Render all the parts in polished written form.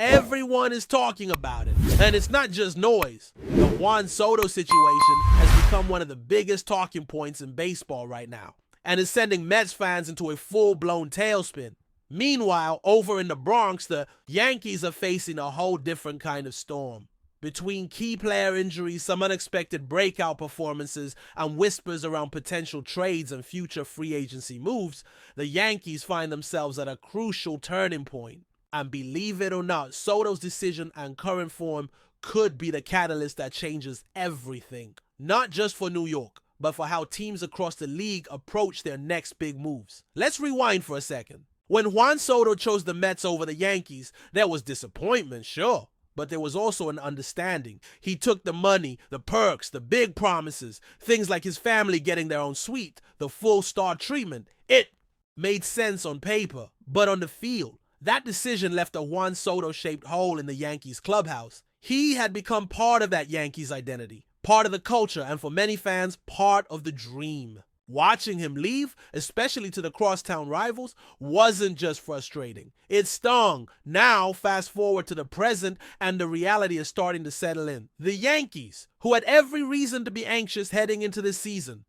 Everyone is talking about it. And it's not just noise. The Juan Soto situation has become one of the biggest talking points in baseball right now, and is sending Mets fans into a full-blown tailspin. Meanwhile, over in the Bronx, the Yankees are facing a whole different kind of storm. Between key player injuries, some unexpected breakout performances, and whispers around potential trades and future free agency moves, the Yankees find themselves at a crucial turning point. And believe it or not, Soto's decision and current form could be the catalyst that changes everything. Not just for New York, but for how teams across the league approach their next big moves. Let's rewind for a second. When Juan Soto chose the Mets over the Yankees, there was disappointment, sure. But there was also an understanding. He took the money, the perks, the big promises, things like his family getting their own suite, the full star treatment. It made sense on paper, but on the field, that decision left a Juan Soto-shaped hole in the Yankees clubhouse. He had become part of that Yankees identity, part of the culture, and for many fans, part of the dream. Watching him leave, especially to the crosstown rivals, wasn't just frustrating. It stung. Now, fast forward to the present, and the reality is starting to settle in. The Yankees, who had every reason to be anxious heading into this season,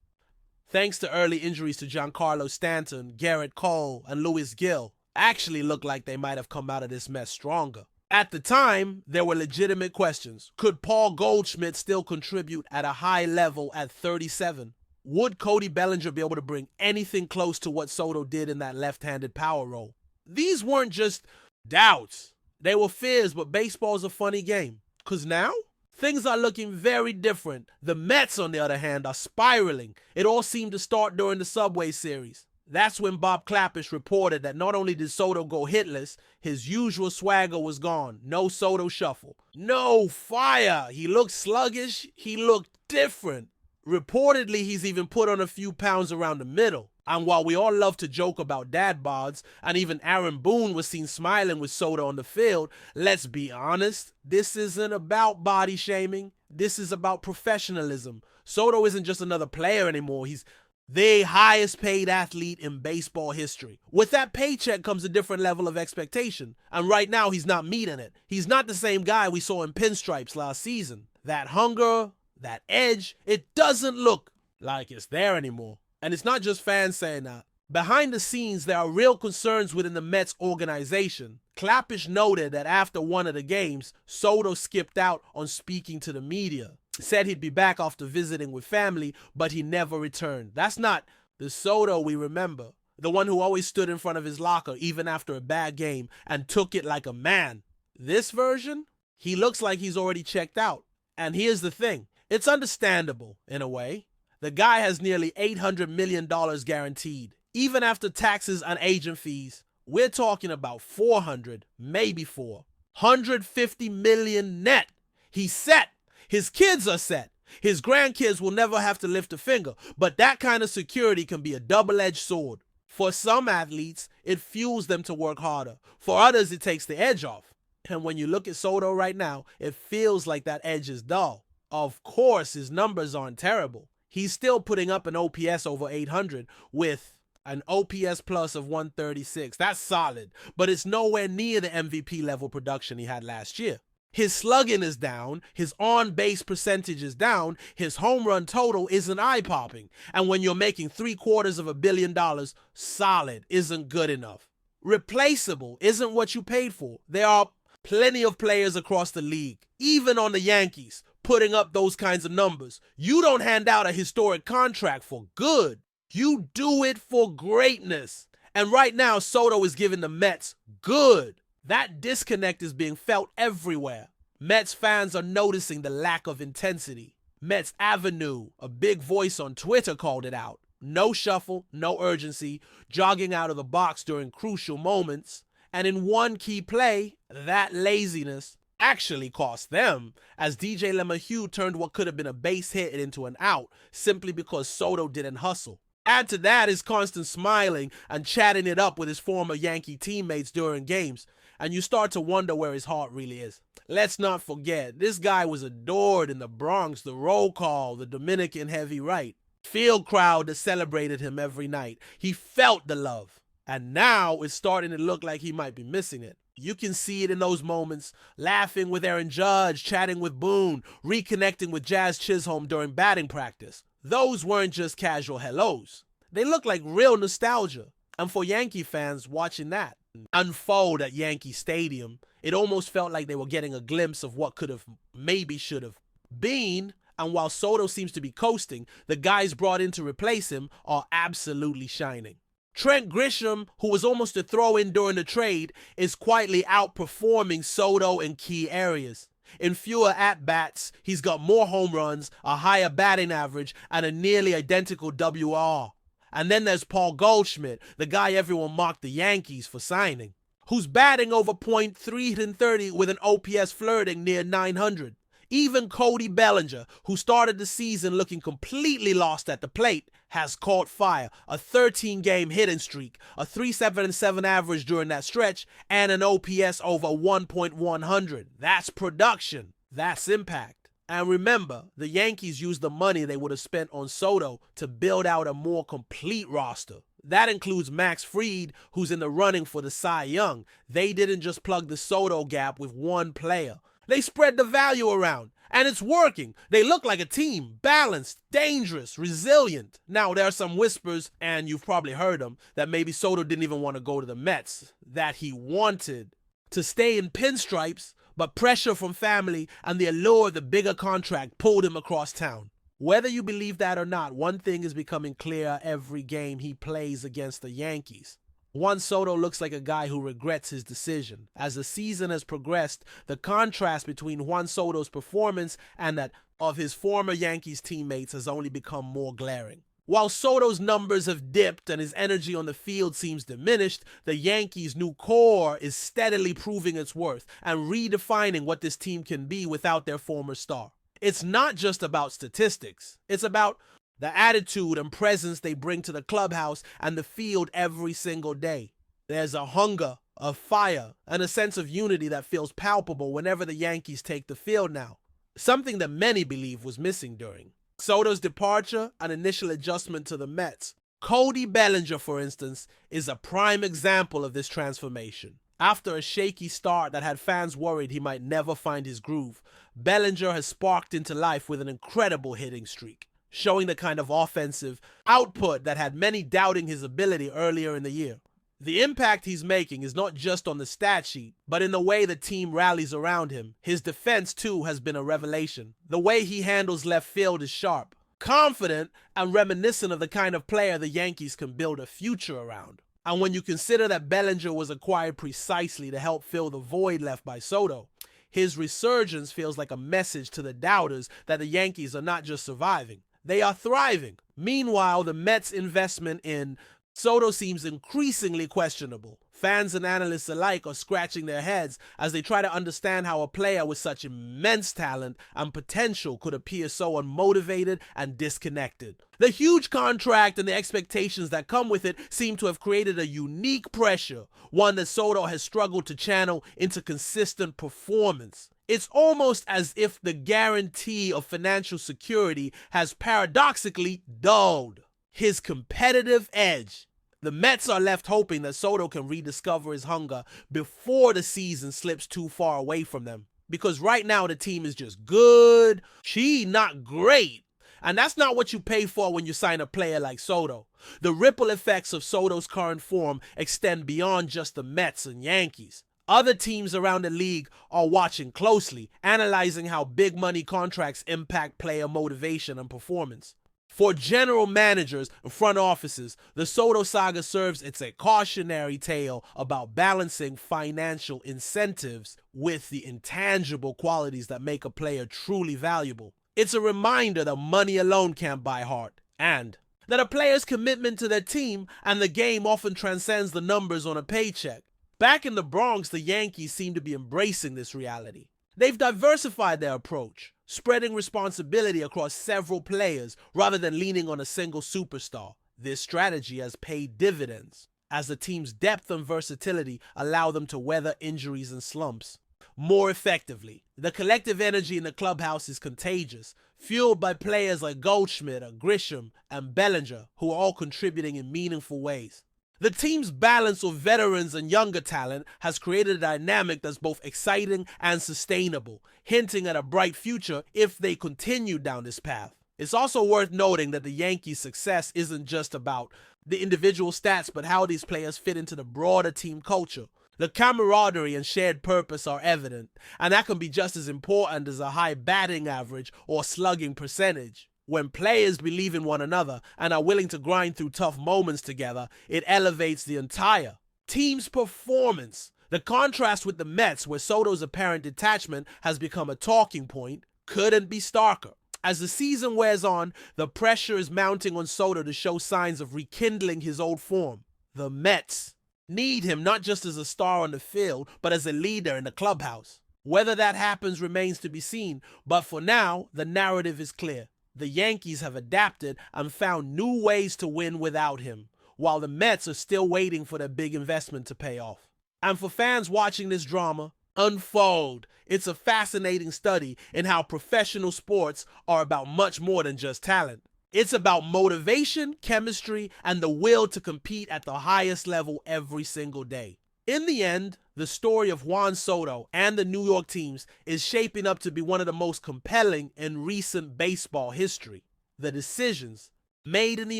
thanks to early injuries to Giancarlo Stanton, Garrett Cole, and Luis Gil, actually looked like they might have come out of this mess stronger. At the time, there were legitimate questions. Could Paul Goldschmidt still contribute at a high level at 37? Would Cody Bellinger be able to bring anything close to what Soto did in that left-handed power role? These weren't just doubts. They were fears, but baseball's a funny game. Because now, things are looking very different. The Mets, on the other hand, are spiraling. It all seemed to start during the Subway Series. That's when Bob Klapisch reported that not only did Soto go hitless, his usual swagger was gone. No Soto shuffle. No fire. He looked sluggish. He looked different. Reportedly, he's even put on a few pounds around the middle. And while we all love to joke about dad bods, and even Aaron Boone was seen smiling with Soto on the field, let's be honest, this isn't about body shaming. This is about professionalism. Soto isn't just another player anymore. He's the highest paid athlete in baseball history. With that paycheck comes a different level of expectation. And right now, he's not meeting it. He's not the same guy we saw in pinstripes last season. That hunger, that edge, it doesn't look like it's there anymore. And it's not just fans saying that. Behind the scenes, there are real concerns within the Mets organization. Klapisch noted that after one of the games, Soto skipped out on speaking to the media. Said he'd be back after visiting with family, but he never returned. That's not the Soto we remember. The one who always stood in front of his locker even after a bad game and took it like a man. This version, he looks like he's already checked out. And here's the thing. It's understandable, in a way. The guy has nearly $800 million guaranteed. Even after taxes and agent fees, we're talking about 400, maybe 450 million net. He's set. His kids are set. His grandkids will never have to lift a finger. But that kind of security can be a double-edged sword. For some athletes, it fuels them to work harder. For others, it takes the edge off. And when you look at Soto right now, it feels like that edge is dull. Of course, his numbers aren't terrible. He's still putting up an OPS over 800 with an OPS plus of 136. That's solid, but it's nowhere near the MVP level production he had last year. His slugging is down, his on-base percentage is down, his home run total isn't eye-popping. And when you're making $750 million, solid isn't good enough. Replaceable isn't what you paid for. There are plenty of players across the league, even on the Yankees, putting up those kinds of numbers. You don't hand out a historic contract for good. You do it for greatness. And right now, Soto is giving the Mets good. That disconnect is being felt everywhere. Mets fans are noticing the lack of intensity. Mets Avenue, a big voice on Twitter, called it out. No shuffle, no urgency, jogging out of the box during crucial moments. And in one key play, that laziness actually cost them, as DJ LeMahieu turned what could have been a base hit into an out simply because Soto didn't hustle. Add to that his constant smiling and chatting it up with his former Yankee teammates during games, and you start to wonder where his heart really is. Let's not forget, this guy was adored in the Bronx, the roll call, the Dominican heavy right. Field crowd that celebrated him every night. He felt the love. And now it's starting to look like he might be missing it. You can see it in those moments, laughing with Aaron Judge, chatting with Boone, reconnecting with Jazz Chisholm during batting practice. Those weren't just casual hellos. They looked like real nostalgia. And for Yankee fans watching that unfold at Yankee Stadium, it almost felt like they were getting a glimpse of what could have, maybe should have been. And while Soto seems to be coasting, the guys brought in to replace him are absolutely shining. Trent Grisham, who was almost a throw-in during the trade, is quietly outperforming Soto in key areas. In fewer at-bats, he's got more home runs, a higher batting average, and a nearly identical WR. And then there's Paul Goldschmidt, the guy everyone mocked the Yankees for signing, who's batting over .330 with an OPS flirting near 900. Even Cody Bellinger, who started the season looking completely lost at the plate, has caught fire. A 13-game hitting streak, a .377 average during that stretch, and an OPS over 1.100. That's production. That's impact. And remember, the Yankees used the money they would have spent on Soto to build out a more complete roster. That includes Max Fried, who's in the running for the Cy Young. They didn't just plug the Soto gap with one player. They spread the value around, and it's working. They look like a team, balanced, dangerous, resilient. Now, there are some whispers, and you've probably heard them, that maybe Soto didn't even want to go to the Mets, that he wanted to stay in pinstripes, but pressure from family and the allure of the bigger contract pulled him across town. Whether you believe that or not, one thing is becoming clear every game he plays against the Yankees. Juan Soto looks like a guy who regrets his decision. As the season has progressed, the contrast between Juan Soto's performance and that of his former Yankees teammates has only become more glaring. While Soto's numbers have dipped and his energy on the field seems diminished, the Yankees' new core is steadily proving its worth and redefining what this team can be without their former star. It's not just about statistics. It's about the attitude and presence they bring to the clubhouse and the field every single day. There's a hunger, a fire, and a sense of unity that feels palpable whenever the Yankees take the field now. Something that many believe was missing during Soto's departure and initial adjustment to the Mets. Cody Bellinger, for instance, is a prime example of this transformation. After a shaky start that had fans worried he might never find his groove, Bellinger has sparked into life with an incredible hitting streak, showing the kind of offensive output that had many doubting his ability earlier in the year. The impact he's making is not just on the stat sheet, but in the way the team rallies around him. His defense, too, has been a revelation. The way he handles left field is sharp, confident, and reminiscent of the kind of player the Yankees can build a future around. And when you consider that Bellinger was acquired precisely to help fill the void left by Soto, his resurgence feels like a message to the doubters that the Yankees are not just surviving, they are thriving. Meanwhile, the Mets' investment in Soto seems increasingly questionable. Fans and analysts alike are scratching their heads as they try to understand how a player with such immense talent and potential could appear so unmotivated and disconnected. The huge contract and the expectations that come with it seem to have created a unique pressure, one that Soto has struggled to channel into consistent performance. It's almost as if the guarantee of financial security has paradoxically dulled his competitive edge. The Mets are left hoping that Soto can rediscover his hunger before the season slips too far away from them. Because right now the team is just good, not great. And that's not what you pay for when you sign a player like Soto. The ripple effects of Soto's current form extend beyond just the Mets and Yankees. Other teams around the league are watching closely, analyzing how big money contracts impact player motivation and performance. For general managers and front offices, the Soto saga serves as a cautionary tale about balancing financial incentives with the intangible qualities that make a player truly valuable. It's a reminder that money alone can't buy heart, and that a player's commitment to their team and the game often transcends the numbers on a paycheck. Back in the Bronx, the Yankees seem to be embracing this reality. They've diversified their approach, spreading responsibility across several players rather than leaning on a single superstar. This strategy has paid dividends, as the team's depth and versatility allow them to weather injuries and slumps more effectively. The collective energy in the clubhouse is contagious, fueled by players like Goldschmidt, Grisham, and Bellinger, who are all contributing in meaningful ways. The team's balance of veterans and younger talent has created a dynamic that's both exciting and sustainable, hinting at a bright future if they continue down this path. It's also worth noting that the Yankees' success isn't just about the individual stats, but how these players fit into the broader team culture. The camaraderie and shared purpose are evident, and that can be just as important as a high batting average or slugging percentage. When players believe in one another and are willing to grind through tough moments together, it elevates the entire team's performance. The contrast with the Mets, where Soto's apparent detachment has become a talking point, couldn't be starker. As the season wears on, the pressure is mounting on Soto to show signs of rekindling his old form. The Mets need him not just as a star on the field, but as a leader in the clubhouse. Whether that happens remains to be seen, but for now, the narrative is clear. The Yankees have adapted and found new ways to win without him, while the Mets are still waiting for their big investment to pay off. And for fans watching this drama unfold, it's a fascinating study in how professional sports are about much more than just talent. It's about motivation, chemistry, and the will to compete at the highest level every single day. In the end, the story of Juan Soto and the New York teams is shaping up to be one of the most compelling in recent baseball history. The decisions made in the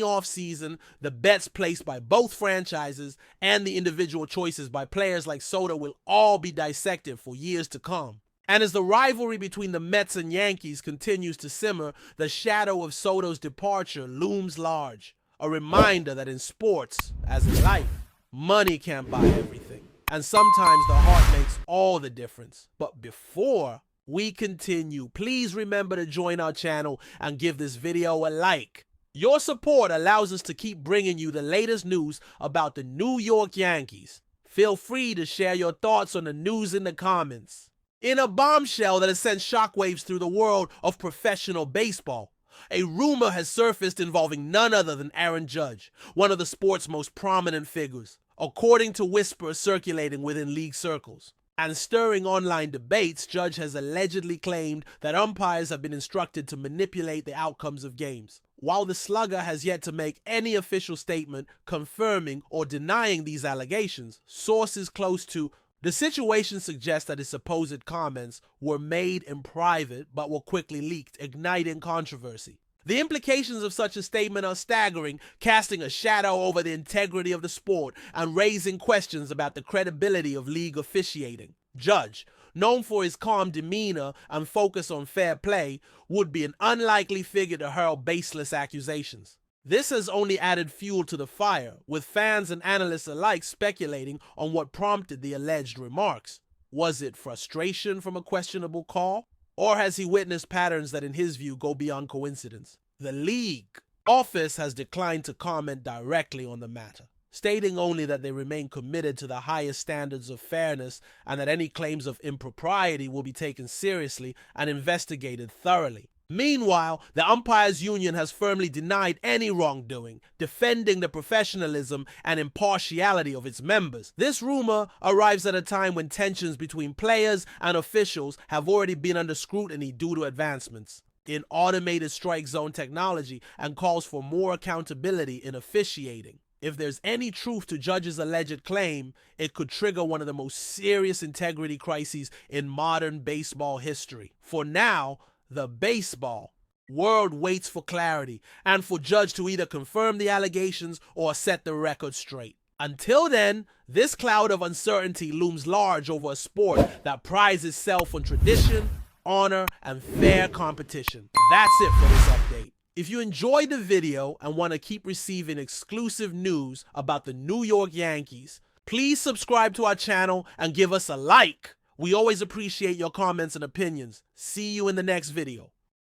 offseason, the bets placed by both franchises, and the individual choices by players like Soto will all be dissected for years to come. And as the rivalry between the Mets and Yankees continues to simmer, the shadow of Soto's departure looms large. A reminder that in sports, as in life, money can't buy everything. And sometimes the heart makes all the difference. But before we continue, please remember to join our channel and give this video a like. Your support allows us to keep bringing you the latest news about the New York Yankees. Feel free to share your thoughts on the news in the comments. In a bombshell that has sent shockwaves through the world of professional baseball, a rumor has surfaced involving none other than Aaron Judge, one of the sport's most prominent figures, according to whispers circulating within league circles. And stirring online debates, Judge has allegedly claimed that umpires have been instructed to manipulate the outcomes of games. While the slugger has yet to make any official statement confirming or denying these allegations, sources close to the situation suggest that his supposed comments were made in private but were quickly leaked, igniting controversy. The implications of such a statement are staggering, casting a shadow over the integrity of the sport and raising questions about the credibility of league officiating. Judge, known for his calm demeanor and focus on fair play, would be an unlikely figure to hurl baseless accusations. This has only added fuel to the fire, with fans and analysts alike speculating on what prompted the alleged remarks. Was it frustration from a questionable call? Or has he witnessed patterns that in his view go beyond coincidence? The league office has declined to comment directly on the matter, stating only that they remain committed to the highest standards of fairness and that any claims of impropriety will be taken seriously and investigated thoroughly. Meanwhile, the Umpires Union has firmly denied any wrongdoing, defending the professionalism and impartiality of its members. This rumor arrives at a time when tensions between players and officials have already been under scrutiny due to advancements in automated strike zone technology and calls for more accountability in officiating. If there's any truth to Judge's alleged claim, it could trigger one of the most serious integrity crises in modern baseball history. For now, the baseball world waits for clarity and for Judge to either confirm the allegations or set the record straight. Until then, this cloud of uncertainty looms large over a sport that prides itself on tradition, honor, and fair competition. That's it for this update. If you enjoyed the video and want to keep receiving exclusive news about the New York Yankees, please subscribe to our channel and give us a like. We always appreciate your comments and opinions. See you in the next video.